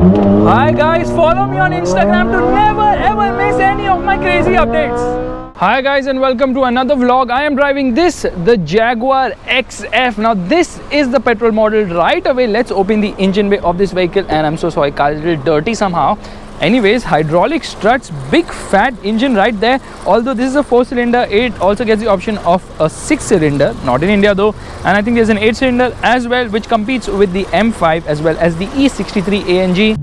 Hi guys, follow me on Instagram to never ever miss any of my crazy updates. Hi guys and welcome to another vlog. I am driving the Jaguar XF. Now this is the petrol model. Right away, let's open the engine bay of this vehicle, and I'm so sorry, car is a little dirty somehow. Anyways, hydraulic struts, big fat engine right there. Although this is a 4-cylinder, it also gets the option of a 6-cylinder, not in India though. And I think there's an 8-cylinder as well, which competes with the M5 as well as the E63 AMG.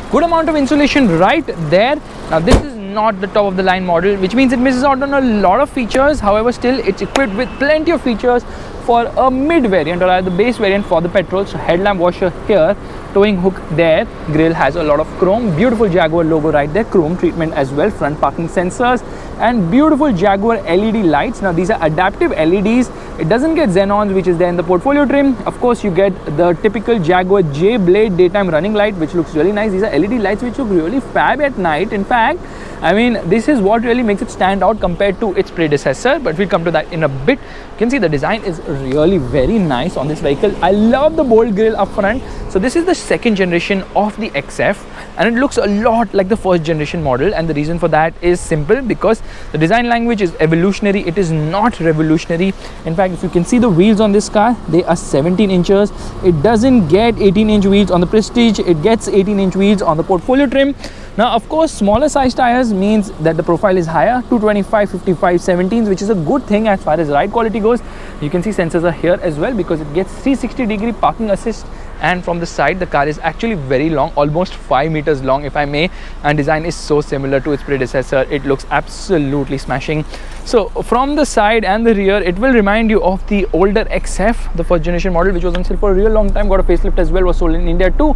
Good amount of insulation right there. Now this is not the top of the line model, which means it misses out on a lot of features. However, still it's equipped with plenty of features for a mid variant or the base variant for the petrol. So headlamp washer here, towing hook there, grille has a lot of chrome, beautiful Jaguar logo right there, chrome treatment as well, front parking sensors and beautiful Jaguar LED lights. Now these are adaptive LEDs. It doesn't get xenons, which is there in the portfolio trim. Of course, you get the typical Jaguar J Blade daytime running light, which looks really nice. These are LED lights which look really fab at night. In fact, I mean, this is what really makes it stand out compared to its predecessor, but we'll come to that in a bit. You can see the design is really very nice on this vehicle. I love the bold grille up front. So this is the second generation of the XF, and it looks a lot like the first generation model, and the reason for that is simple, because the design language is evolutionary. It is not revolutionary. In fact, if you can see the wheels on this car, they are 17 inches. It doesn't get 18-inch wheels on the Prestige. It gets 18-inch wheels on the portfolio trim. Now, of course, smaller size tires means that the profile is higher, 225, 55, 17s, which is a good thing as far as ride quality goes. You can see sensors are here as well, because it gets 360-degree parking assist. And from the side, the car is actually very long, almost 5 meters long, if I may, and design is so similar to its predecessor. It looks absolutely smashing. So from the side and the rear, it will remind you of the older XF, the first generation model, which was on sale for a real long time, got a facelift as well, was sold in India too.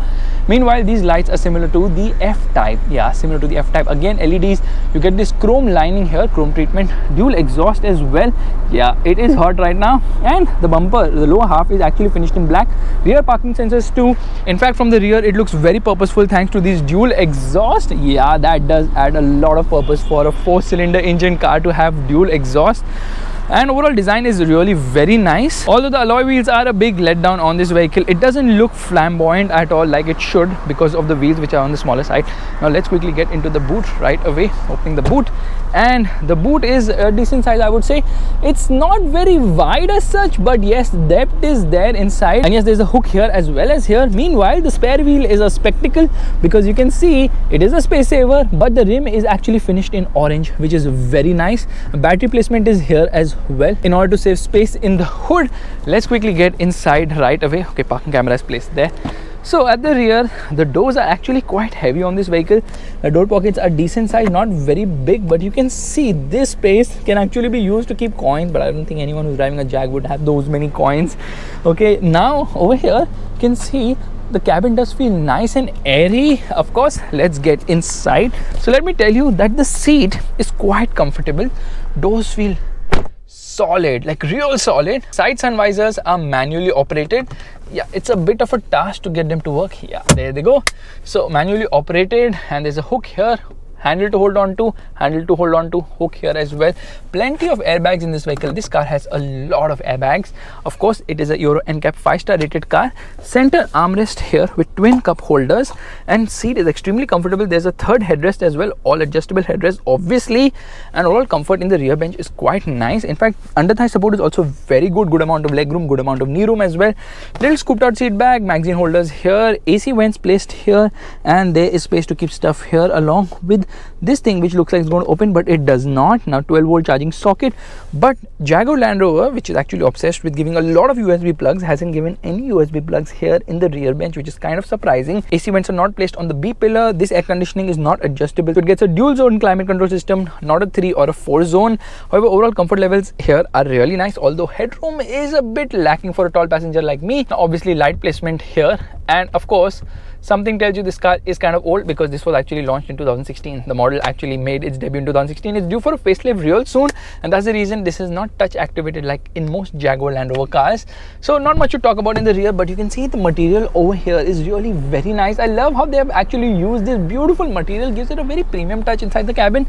Meanwhile, these lights are similar to the F-Type. Yeah, similar to the F-Type. Again, LEDs, you get this chrome lining here, chrome treatment, dual exhaust as well. Yeah, it is hot right now. And the bumper, the lower half is actually finished in black. Rear parking sensors too. In fact, from the rear, it looks very purposeful thanks to these dual exhaust. Yeah, that does add a lot of purpose for a 4-cylinder engine car to have dual exhaust. And overall design is really very nice. Although the alloy wheels are a big letdown on this vehicle, it doesn't look flamboyant at all like it should because of the wheels which are on the smaller side. Now let's quickly get into the boot right away. Opening the boot, and the boot is a decent size, I would say. It's not very wide as such, but yes, depth is there inside, and yes, there's a hook here as well as here. Meanwhile, the spare wheel is a spectacle, because you can see it is a space saver, but the rim is actually finished in orange, which is very nice. Battery placement is here as well in order to save space in the hood. Let's quickly get inside right away. Okay, parking camera is placed there. So at the rear, the doors are actually quite heavy on this vehicle. The door pockets are decent size, not very big, but you can see this space can actually be used to keep coins, but I don't think anyone who's driving a Jag would have those many coins. Okay, now over here you can see the cabin does feel nice and airy. Of course, let's get inside. So let me tell you that the seat is quite comfortable. Doors feel solid, like real solid. Side sun visors are manually operated. Yeah, it's a bit of a task to get them to work. Yeah, there they go. So manually operated, and there's a hook here, handle to hold on to, hook here as well. Plenty of airbags in this vehicle. This car has a lot of airbags. Of course, it is a Euro NCAP 5-star rated car. Center armrest here with twin cup holders, and seat is extremely comfortable. There's a third headrest as well, all adjustable headrest obviously, and overall comfort in the rear bench is quite nice. In fact, under thigh support is also very good amount of leg room, good amount of knee room as well. Little scooped out seat bag, magazine holders here, AC vents placed here, and there is space to keep stuff here along with this thing which looks like it's going to open, but it does not. Now 12-volt charging socket, but Jaguar Land Rover, which is actually obsessed with giving a lot of USB plugs, hasn't given any USB plugs here in the rear bench, which is kind of surprising. AC vents are not placed on the B pillar. This air conditioning is not adjustable, so it gets a dual zone climate control system, not a 3 or a 4 zone. However, overall comfort levels here are really nice, although headroom is a bit lacking for a tall passenger like me. Now obviously light placement here And of course, something tells you this car is kind of old because this was actually launched in 2016. The model actually made its debut in 2016. It's due for a facelift real soon, and that's the reason this is not touch activated like in most Jaguar Land Rover cars. So not much to talk about in the rear, but you can see the material over here is really very nice. I love how they have actually used this beautiful material, gives it a very premium touch inside the cabin.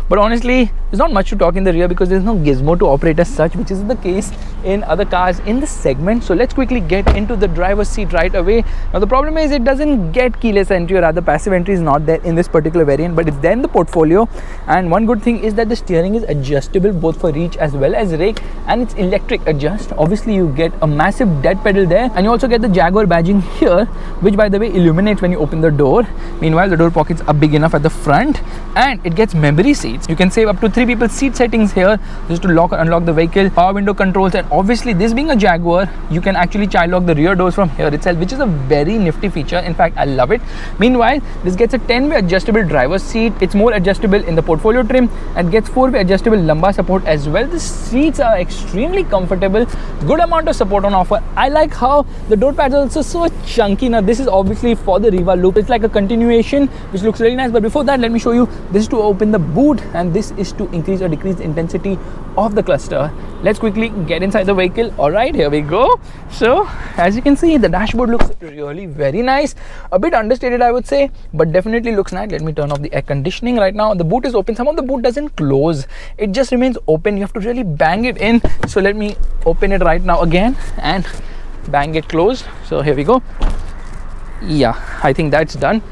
But honestly, there's not much to talk in the rear because there's no gizmo to operate as such, which is the case in other cars in this segment. So let's quickly get into the driver's seat right away. Now the problem is it doesn't get keyless entry, or rather passive entry is not there in this particular variant, but it's there in the portfolio. And one good thing is that the steering is adjustable both for reach as well as rake, and it's electric adjust. Obviously you get a massive dead pedal there, and you also get the Jaguar badging here, which by the way illuminates when you open the door. Meanwhile, the door pockets are big enough at the front, and it gets memory seats. You can save up to 3 people's seat settings here just to lock or unlock the vehicle, power window controls, and obviously this being a Jaguar, you can actually child lock the rear doors from here itself, which is a very nifty feature. In fact, I love it. Meanwhile, this gets a 10-way adjustable driver's seat. It's more adjustable in the portfolio trim and gets 4-way adjustable lumbar support as well. The seats are extremely comfortable, good amount of support on offer. I like how the door pads are also so chunky. Now this is obviously for the Riva look. It's like a continuation, which looks really nice. But before that, let me show you. This is to open the boot, and this is to increase or decrease the intensity of the cluster. Let's quickly get inside the vehicle. All right, here we go. So as you can see, the dashboard looks really very nice, a bit understated I would say, but definitely looks nice. Let me turn off the air conditioning right now. The boot is open. Some of the boot doesn't close, it just remains open. You have to really bang it in. So let me open it right now again and bang it closed. So here we go. Yeah, I think that's done.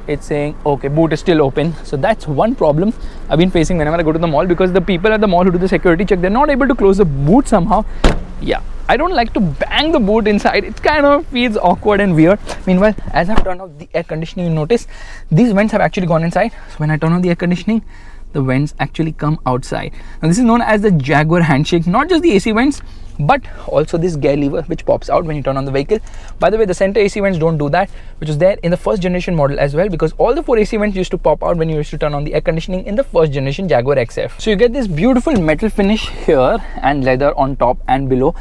It's saying okay, boot is still open. So that's one problem I've been facing whenever I go to the mall, because the people at the mall who do the security check, they're not able to close the boot somehow. Yeah, I don't like to bang the boot inside. It kind of feels awkward and weird. Meanwhile, as I've turned off the air conditioning, you notice these vents have actually gone inside. So when I turn on the air conditioning, the vents actually come outside. Now this is known as the Jaguar handshake. Not just the AC vents, but also this gear lever which pops out when you turn on the vehicle. By the way, the center AC vents don't do that, which was there in the first generation model as well, because all the 4 AC vents used to pop out when you used to turn on the air conditioning in the first generation Jaguar XF. So you get this beautiful metal finish here and leather on top and below.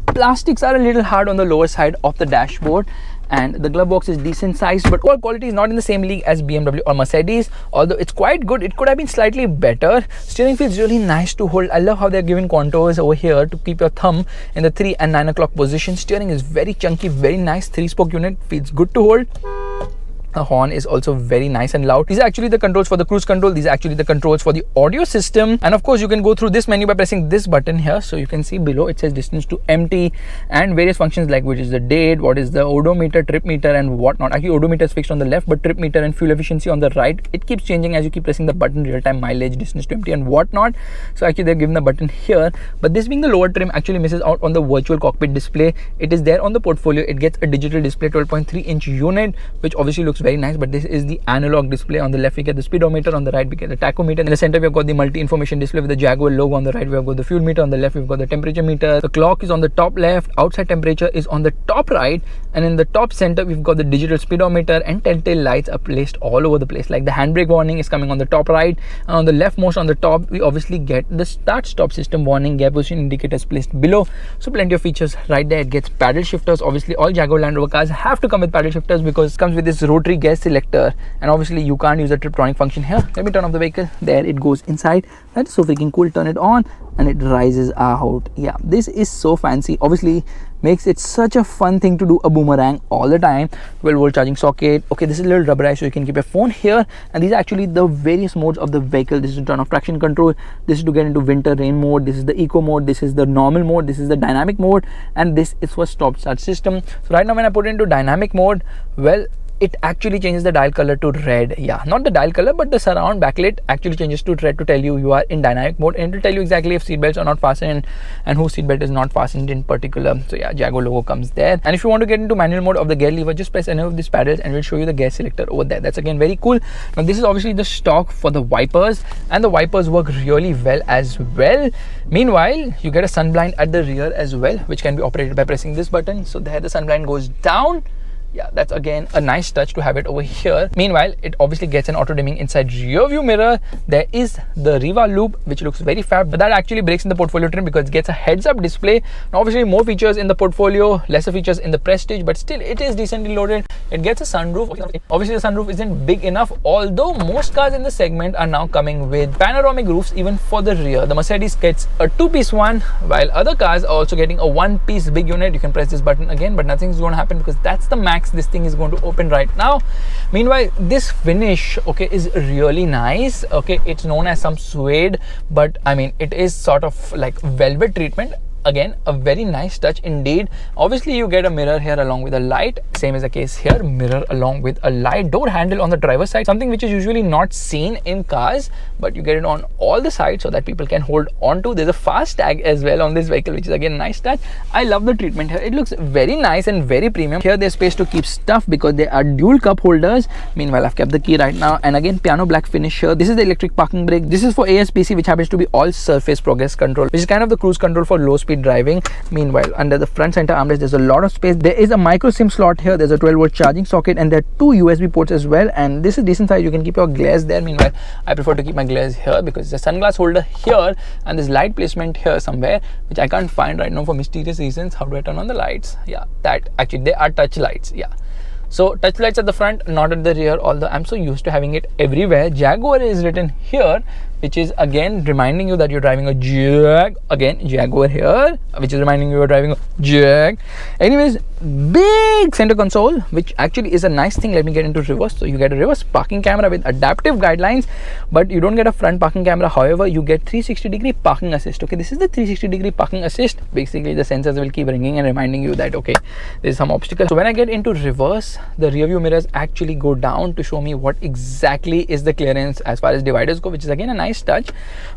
Plastics are a little hard on the lower side of the dashboard, and the glove box is decent sized, but overall quality is not in the same league as BMW or Mercedes. Although it's quite good, it could have been slightly better. Steering feels really nice to hold. I love how they're giving contours over here to keep your thumb in the 3 and 9 o'clock position. Steering is very chunky, very nice. 3-spoke unit, feels good to hold. The horn is also very nice and loud. These are actually the controls for the cruise control. These are actually the controls for the audio system. And of course, you can go through this menu by pressing this button here. So you can see below it says distance to empty and various functions like which is the date, what is the odometer, trip meter and whatnot. Actually, odometer is fixed on the left, but trip meter and fuel efficiency on the right. It keeps changing as you keep pressing the button, real-time mileage, distance to empty and whatnot. So actually, they've given the button here. But this being the lower trim actually misses out on the virtual cockpit display. It is there on the portfolio. It gets a digital display 12.3-inch unit, which obviously looks very nice, but this is the analog display. On the left we get the speedometer, on the right we get the tachometer. In the center we've got the multi-information display with the Jaguar logo. On the right we've got the fuel meter, on the left we've got the temperature meter. The clock is on the top left, outside temperature is on the top right, and in the top center we've got the digital speedometer, and telltale lights are placed all over the place. Like the handbrake warning is coming on the top right, and on the left most on the top we obviously get the start stop system warning, gear position indicators placed below. So plenty of features right there. It gets paddle shifters. Obviously all Jaguar Land Rover cars have to come with paddle shifters because it comes with this rotary gear selector, and obviously you can't use a Triptronic function here. Let me turn off the vehicle. There it goes inside. That's so freaking cool. Turn it on and it rises out. Yeah, this is so fancy. Obviously makes it such a fun thing to do a boomerang all the time. 12-volt charging socket. Okay, this is a little rubberized so you can keep your phone here, and these are actually the various modes of the vehicle. This is to turn off traction control, this is to get into winter rain mode, this is the eco mode, this is the normal mode, this is the dynamic mode, and this is for stop start system. So right now when I put it into dynamic mode, well, it actually changes the dial color to red. Yeah, not the dial color, but the surround backlit actually changes to red to tell you you are in dynamic mode, and it will tell you exactly if seatbelts are not fastened and whose seatbelt is not fastened in particular. So yeah, Jaguar logo comes there. And if you want to get into manual mode of the gear lever, just press any of these paddles and it will show you the gear selector over there. That's again very cool. Now this is obviously the stock for the wipers, and the wipers work really well as well. Meanwhile, you get a sun blind at the rear as well, which can be operated by pressing this button. So there the sun blind goes down. Yeah, that's again a nice touch to have it over here. Meanwhile, it obviously gets an auto dimming inside rear view mirror. There is the Riva loop, which looks very fab, but that actually breaks in the portfolio trim because it gets a heads up display. Now, obviously more features in the portfolio, lesser features in the Prestige, but still it is decently loaded. It gets a sunroof. Obviously the sunroof isn't big enough, although most cars in the segment are now coming with panoramic roofs even for the rear. The Mercedes gets a two-piece one, while other cars are also getting a one-piece big unit. You can press this button again, but nothing's going to happen because that's the max this thing is going to open right now. Meanwhile, this finish, okay, is really nice. Okay, it's known as some suede, but I mean it is sort of like velvet treatment. Again, a very nice touch indeed. Obviously you get a mirror here along with a light. Same is the case here, mirror along with a light. Door handle on the driver's side, something which is usually not seen in cars, but you get it on all the sides so that people can hold on to. There's a fast tag as well on this vehicle, which is again a nice touch. I love the treatment here. It looks very nice and very premium. Here there's space to keep stuff because there are dual cup holders. Meanwhile, I've kept the key right now, and again piano black finish here. This is the electric parking brake. This is for ASPC, which happens to be all surface progress control, which is kind of the cruise control for low speed driving. Meanwhile, under the front center armrest, there's a lot of space. There is a micro SIM slot here. There's a 12-volt charging socket, and there are two USB ports as well. And this is decent size. You can keep your glares there. Meanwhile, I prefer to keep my glares here because there's a sunglass holder here and there's light placement here somewhere, which I can't find right now for mysterious reasons. How do I turn on the lights? Yeah, that actually they are touch lights. Yeah. So touch lights at the front, not at the rear, although I'm so used to having it everywhere. Jaguar is written here, which is again reminding you that you're driving a Jaguar here, which is reminding you you're driving a Jag. Anyways, big center console, which actually is a nice thing. Let me get into reverse. So you get a reverse parking camera with adaptive guidelines, but you don't get a front parking camera. However, you get 360-degree parking assist. Okay, this is the 360-degree parking assist. Basically, the sensors will keep ringing and reminding you that okay, there's some obstacle. So when I get into reverse, the rear view mirrors actually go down to show me what exactly is the clearance as far as dividers go, which is again a nice touch.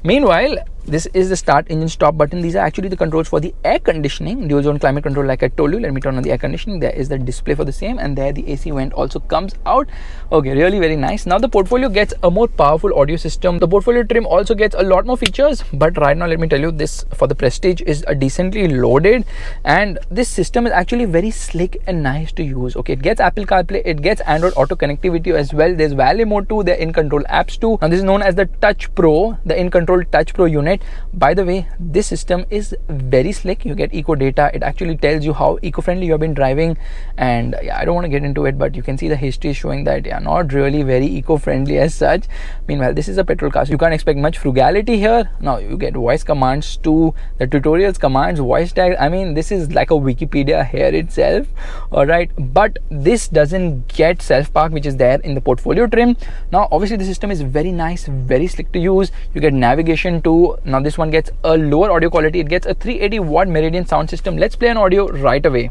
Meanwhile, this is the start, engine, stop button. These are actually the controls for the air conditioning, dual zone climate control, like I told you. Let me turn on the air conditioning. There is the display for the same, and there the AC vent also comes out. Okay, really very nice. Now the portfolio gets a more powerful audio system. The portfolio trim also gets a lot more features, but right now let me tell you, this for the Prestige is a decently loaded, and this system is actually very slick and nice to use. Okay, it gets Apple CarPlay, it gets Android Auto connectivity as well. There's Valet mode too, there in control apps too. Now this is known as the Touch Pro, the in control Touch Pro unit. By the way, this system is very slick. You get eco data. It actually tells you how eco-friendly you have been driving, and yeah, I don't want to get into it, but you can see the history showing that yeah, not really very eco-friendly as such. Meanwhile, this is a petrol car, so you can't expect much frugality here. Now you get voice commands too, the tutorials commands, voice tags. I mean, this is like a Wikipedia here itself. All right, but this doesn't get self-park, which is there in the portfolio trim. Now obviously the system is very nice, very slick to use. You get navigation too. Now this one gets a lower audio quality. It gets a 380 watt Meridian sound system. Let's play an audio right away.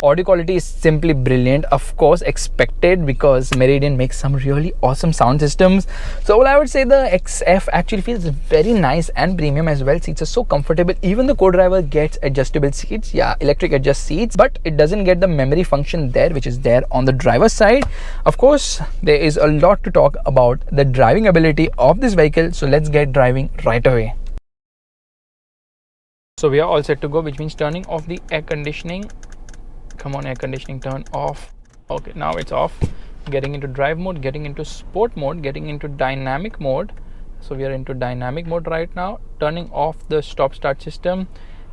Audio quality is simply brilliant, of course expected, because Meridian makes some really awesome sound systems. So well, I would say the XF actually feels very nice and premium as well. Seats are so comfortable. Even the co-driver gets adjustable seats, yeah, electric adjust seats, but it doesn't get the memory function there, which is there on the driver's side. Of course, there is a lot to talk about the driving ability of this vehicle, so let's get driving right away. So we are all set to go, which means turning off the air conditioning. Come on, air conditioning, turn off. Okay, now it's off. Getting into drive mode, getting into sport mode, getting into dynamic mode. So we are into dynamic mode right now. Turning off the stop start system,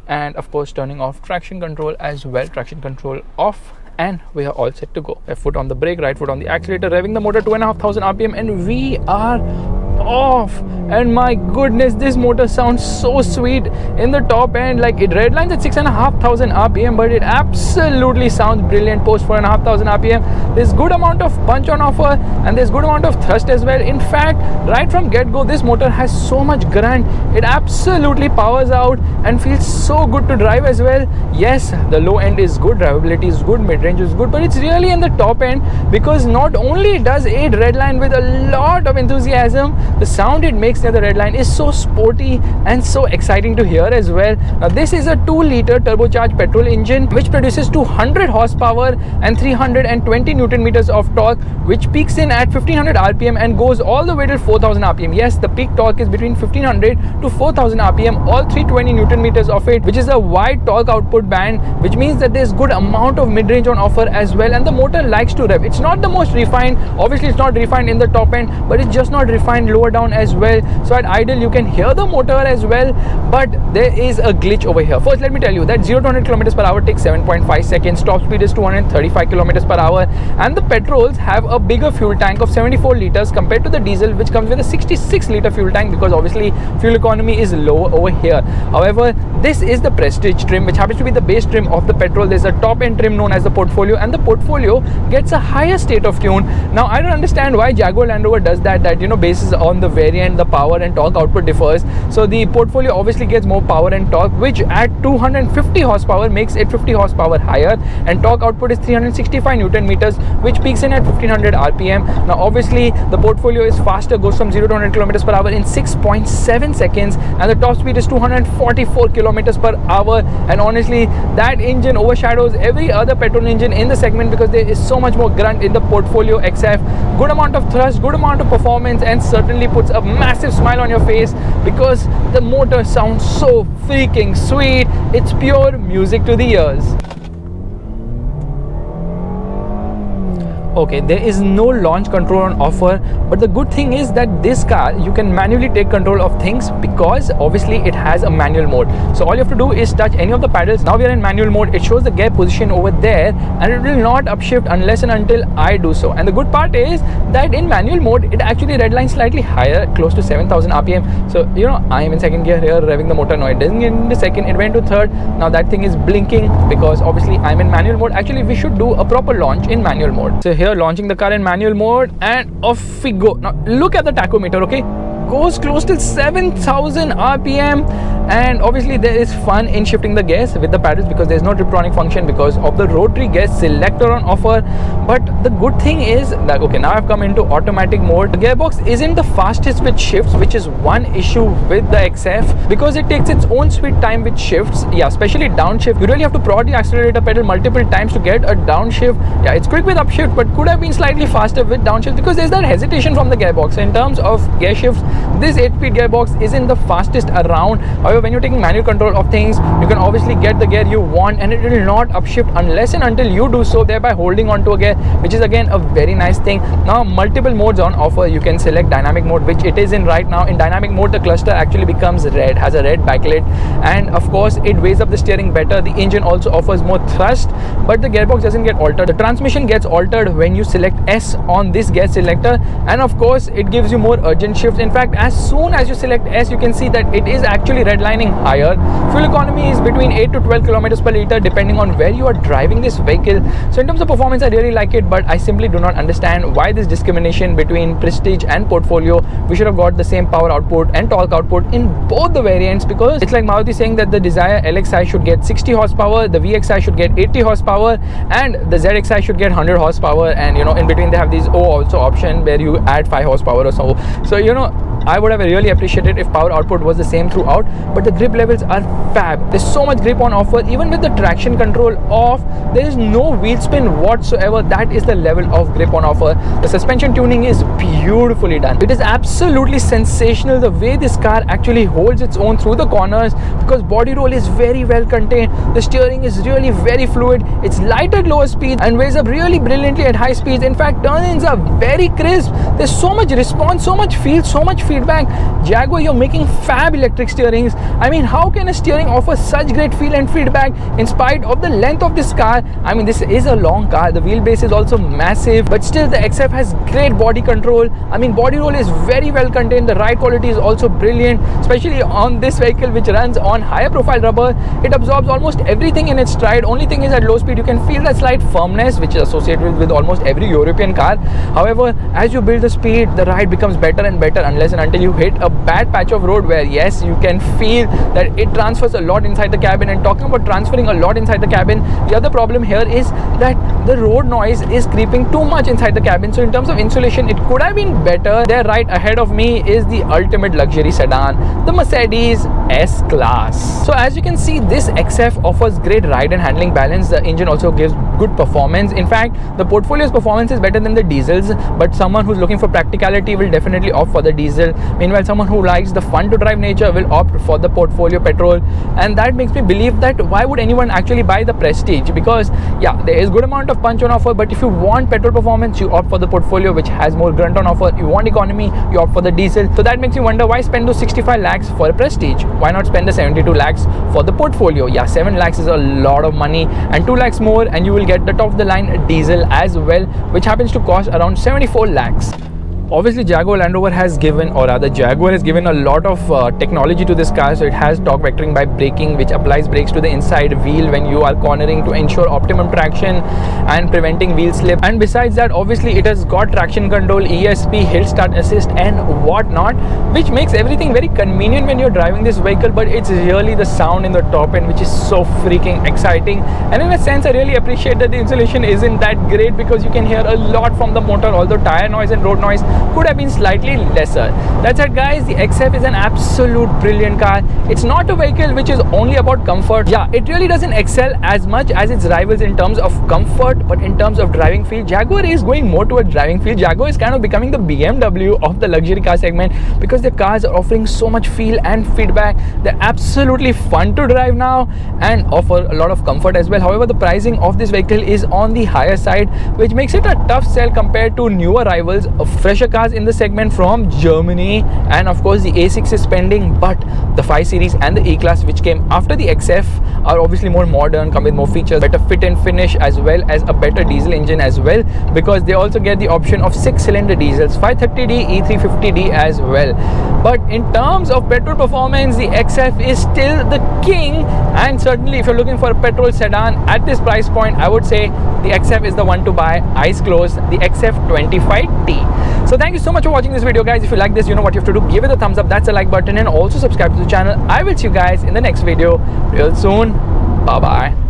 and of course turning off traction control as well. Traction control off, and we are all set to go. Left foot on the brake, right foot on the accelerator, revving the motor 2,500 RPM, and we are off. And my goodness, this motor sounds so sweet in the top end. Like it redlines at 6,500 RPM, but it absolutely sounds brilliant post 4,500 RPM. There's good amount of punch on offer, and there's good amount of thrust as well. In fact, right from get-go, this motor has so much grunt. It absolutely powers out and feels so good to drive as well. Yes, the low end is good, drivability is good, mid-range is good, but it's really in the top end, because not only does it redline with a lot of enthusiasm, the sound it makes near the red line is so sporty and so exciting to hear as well. Now this is a 2-liter turbocharged petrol engine which produces 200 horsepower and 320 Newton meters of torque, which peaks in at 1500 rpm and goes all the way till 4000 rpm. Yes, the peak torque is between 1500 to 4000 rpm, all 320 Newton meters of it, which is a wide torque output band, which means that there's good amount of mid-range on offer as well. And the motor likes to rev. It's not the most refined, obviously it's not refined in the top end, but it's just not refined lower down as well. So at idle you can hear the motor as well, but there is a glitch over here. First, let me tell you that 0 to 100 kilometers per hour takes 7.5 seconds, top speed is 235 kilometers per hour, and the petrols have a bigger fuel tank of 74 liters compared to the diesel, which comes with a 66-liter fuel tank, because obviously fuel economy is lower over here. However, this is the Prestige trim, which happens to be the base trim of the Petrol. There's a top end trim known as the Portfolio, and the Portfolio gets a higher state of tune. Now I don't understand why Jaguar Land Rover does that, basis on the variant, the power and torque output differs. So the Portfolio obviously gets more power and torque, which at 250 horsepower makes it 50 horsepower higher, and torque output is 365 Newton meters, which peaks in at 1500 rpm. Now obviously the Portfolio is faster, goes from 0 to 100 kilometers per hour in 6.7 seconds, and the top speed is 244 kilometers per hour. And honestly, that engine overshadows every other petrol engine in the segment, because there is so much more grunt in the Portfolio XF. Good amount of thrust, good amount of performance, and certainly puts a massive smile on your face, because the motor sounds so freaking sweet. It's pure music to the ears. Okay, there is no launch control on offer, but the good thing is that this car you can manually take control of things, because obviously it has a manual mode. So all you have to do is touch any of the pedals. Now we are in manual mode. It shows the gear position over there, and it will not upshift unless and until I do so. And the good part is that in manual mode it actually redlines slightly higher, close to 7000 rpm. So I am in second gear here, revving the motor. No, it doesn't get into second, it went to third. Now that thing is blinking because obviously I'm in manual mode. Actually we should do a proper launch in manual mode. So here, launching the car in manual mode, and off we go. Now look at the tachometer. Okay, goes close to 7000 rpm, and obviously there is fun in shifting the gears with the paddles, because there's no Tiptronic function because of the rotary gear selector on offer. But the good thing is that, okay, now I've come into automatic mode. The gearbox isn't the fastest with shifts, which is one issue with the XF, because it takes its own sweet time with shifts. Yeah, especially downshift, you really have to prod the accelerator pedal multiple times to get a downshift. Yeah, it's quick with upshift, but could have been slightly faster with downshift, because there's that hesitation from the gearbox. In terms of gear shifts, this 8-speed gearbox isn't the fastest around. However, when you're taking manual control of things, you can obviously get the gear you want, and it will not upshift unless and until you do so, thereby holding on to a gear, which is again a very nice thing. Now multiple modes on offer. You can select dynamic mode, which it is in right now. In dynamic mode, the cluster actually becomes red, has a red backlight, and of course it weighs up the steering better. The engine also offers more thrust, but the gearbox doesn't get altered. The transmission gets altered when you select S on this gear selector, and of course it gives you more urgent shifts. In fact, as soon as you select S, you can see that it is actually redlining higher. Fuel economy is between 8 to 12 kilometers per liter depending on where you are driving this vehicle. So in terms of performance, I really like it, but I simply do not understand why this discrimination between Prestige and Portfolio. We should have got the same power output and torque output in both the variants, because it's like Maruti saying that the Dzire LXi should get 60 horsepower, the VXi should get 80 horsepower, and the ZXi should get 100 horsepower, and in between they have these also option where you add 5 horsepower or so. So I would have really appreciated if power output was the same throughout, but the grip levels are fab. There's so much grip on offer. Even with the traction control off, there is no wheel spin whatsoever. That is the level of grip on offer. The suspension tuning is beautifully done. It is absolutely sensational the way this car actually holds its own through the corners, because body roll is very well contained. The steering is really very fluid. It's light at lower speeds and weighs up really brilliantly at high speeds. In fact, turn-ins are very crisp. There's so much response, so much feel, so much feedback. Jaguar, you're making fab electric steerings. I mean, how can a steering offer such great feel and feedback in spite of the length of this car? I mean, this is a long car. The wheelbase is also massive, but still the XF has great body control. I mean, body roll is very well contained. The ride quality is also brilliant, especially on this vehicle which runs on higher profile rubber. It absorbs almost everything in its stride. Only thing is, at low speed you can feel that slight firmness which is associated with almost every European car. However, as you build the speed, the ride becomes better and better unless and until you hit a bad patch of road where yes, you can feel that it transfers a lot inside the cabin. And talking about transferring a lot inside the cabin, the other problem here is that the road noise is creeping too much inside the cabin. So in terms of insulation, it could have been better. There right ahead of me is the ultimate luxury sedan, the Mercedes S-Class. So as you can see, this XF offers great ride and handling balance. The engine also gives good performance. In fact, the portfolio's performance is better than the diesels, but someone who's looking for practicality will definitely opt for the diesel. Meanwhile, someone who likes the fun to drive nature will opt for the portfolio petrol. And that makes me believe that why would anyone actually buy the Prestige? Because yeah, there is good amount of punch on offer, but if you want petrol performance, you opt for the portfolio, which has more grunt on offer. You want economy, you opt for the diesel. So that makes you wonder, why spend those 65 lakhs for a Prestige? Why not spend the 72 lakhs for the portfolio? Yeah, 7 lakhs is a lot of money, and 2 lakhs more and you will get the top of the line diesel as well, which happens to cost around 74 lakhs. Obviously, Jaguar Land Rover has given, or rather Jaguar has given a lot of technology to this car. So it has torque vectoring by braking, which applies brakes to the inside wheel when you are cornering to ensure optimum traction and preventing wheel slip. And besides that, obviously it has got traction control, ESP, hill start assist and whatnot, which makes everything very convenient when you're driving this vehicle. But it's really the sound in the top end which is so freaking exciting. And in a sense, I really appreciate that the insulation isn't that great, because you can hear a lot from the motor, although tire noise and road noise could have been slightly lesser. That said guys, the XF is an absolute brilliant car. It's not a vehicle which is only about comfort. Yeah, it really doesn't excel as much as its rivals in terms of comfort, but in terms of driving feel, Jaguar is going more towards driving feel. Jaguar is kind of becoming the BMW of the luxury car segment, because the cars are offering so much feel and feedback. They're absolutely fun to drive now and offer a lot of comfort as well. However, the pricing of this vehicle is on the higher side, which makes it a tough sell compared to newer rivals of fresher cars in the segment from Germany. And of course the A6 is pending, but the 5 Series and the E-Class, which came after the XF, are obviously more modern, come with more features, better fit and finish, as well as a better diesel engine as well, because they also get the option of 6-cylinder diesels, 530D, E350D as well. But in terms of petrol performance, the XF is still the king. And certainly if you're looking for a petrol sedan at this price point, I would say the XF is the one to buy. Eyes closed, the XF25T. So thank you so much for watching this video guys. If you like this, you know what you have to do. Give it a thumbs up, that's a like button, and also subscribe to the channel. I will see you guys in the next video real soon. Bye bye.